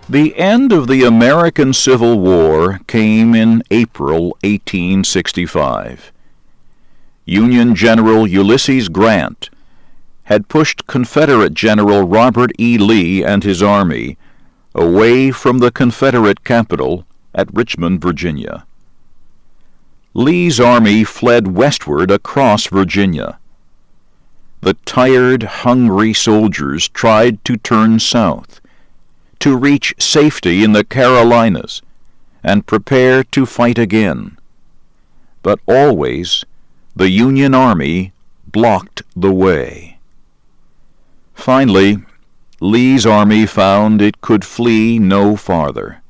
The end of the American Civil War came in April 1865. Union General Ulysses Grant had pushed Confederate General Robert E. Lee and his army away from the Confederate capital at Richmond, Virginia. Lee's army fled westward across Virginia. The tired, hungry soldiers tried to turn south, to reach safety in the Carolinas and prepare to fight again. But always the Union Army blocked the way. Finally, Lee's army found it could flee no farther.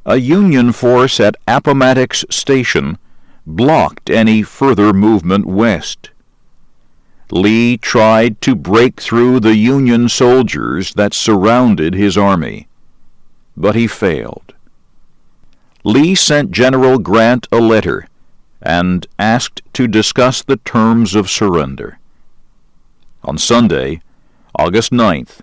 A Union force at Appomattox Station blocked any further movement west. Lee tried to break through the Union soldiers that surrounded his army, but he failed. Lee sent General Grant a letter and asked to discuss the terms of surrender. On Sunday, August 9th,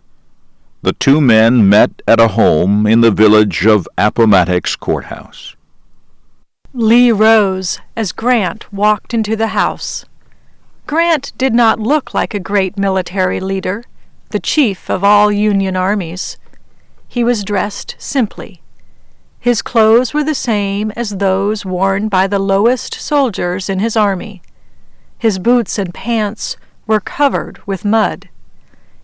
the two men met at a home in the village of Appomattox Courthouse. Lee rose as Grant walked into the house. Grant did not look like a great military leader, the chief of all Union armies. He was dressed simply. His clothes were the same as those worn by the lowest soldiers in his army. His boots and pants were covered with mud.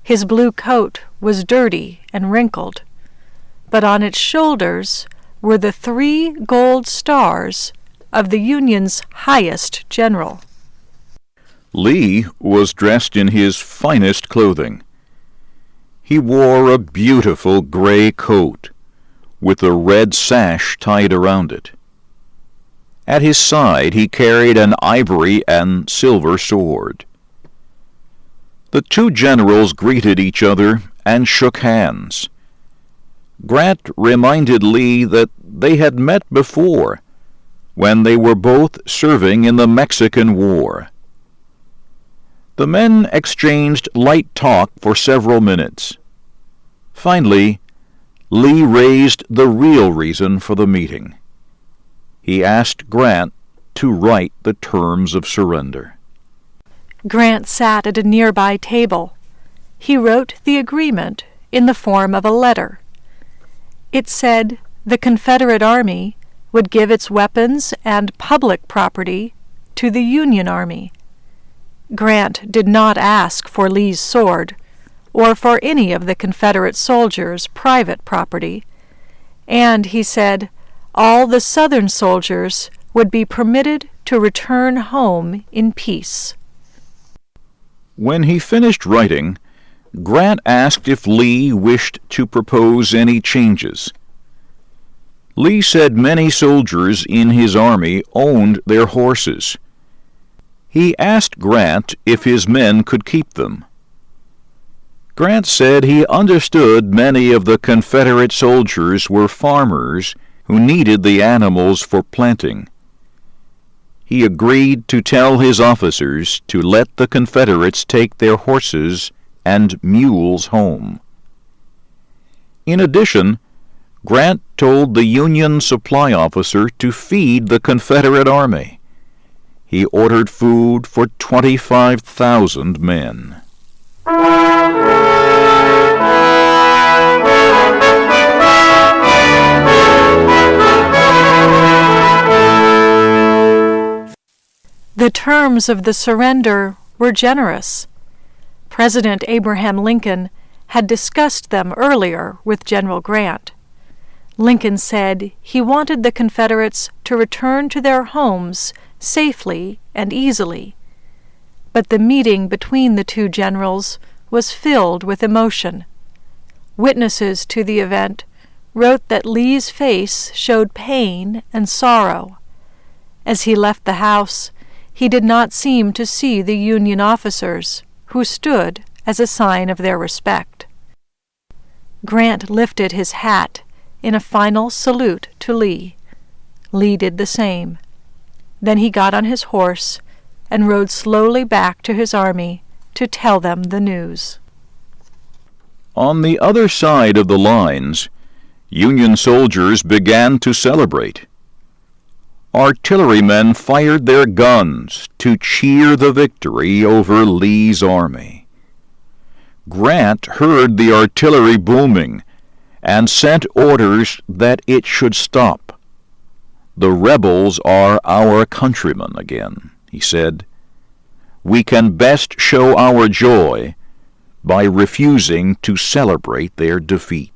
His blue coat was dirty and wrinkled, but on its shoulders were the 3 gold stars of the Union's highest general. Lee was dressed in his finest clothing. He wore a beautiful gray coat with a red sash tied around it. At his side he carried an ivory and silver sword. The two generals greeted each other and shook hands. Grant reminded Lee that they had met before, when they were both serving in the Mexican War. The men exchanged light talk for several minutes. Finally, Lee raised the real reason for the meeting. He asked Grant to write the terms of surrender. Grant sat at a nearby table. He wrote the agreement in the form of a letter. It said the Confederate Army would give its weapons and public property to the Union Army. Grant did not ask for Lee's sword or for any of the Confederate soldiers' private property, and he said all the Southern soldiers would be permitted to return home in peace. When he finished writing, Grant asked if Lee wished to propose any changes. Lee said many soldiers in his army owned their horses. He asked Grant if his men could keep them. Grant said he understood many of the Confederate soldiers were farmers who needed the animals for planting. He agreed to tell his officers to let the Confederates take their horses and mules home. In addition, Grant told the Union supply officer to feed the Confederate Army. He ordered food for 25,000 men. The terms of the surrender were generous. President Abraham Lincoln had discussed them earlier with General Grant. Lincoln said he wanted the Confederates to return to their homes safely and easily. But the meeting between the two generals was filled with emotion. Witnesses to the event wrote that Lee's face showed pain and sorrow. As he left the house, he did not seem to see the Union officers, who stood as a sign of their respect. Grant lifted his hat in a final salute to Lee. Lee did the same. Then he got on his horse and rode slowly back to his army to tell them the news. On the other side of the lines, Union soldiers began to celebrate. Artillerymen fired their guns to cheer the victory over Lee's army. Grant heard the artillery booming and sent orders that it should stop. "The rebels are our countrymen again," he said. "We can best show our joy by refusing to celebrate their defeat."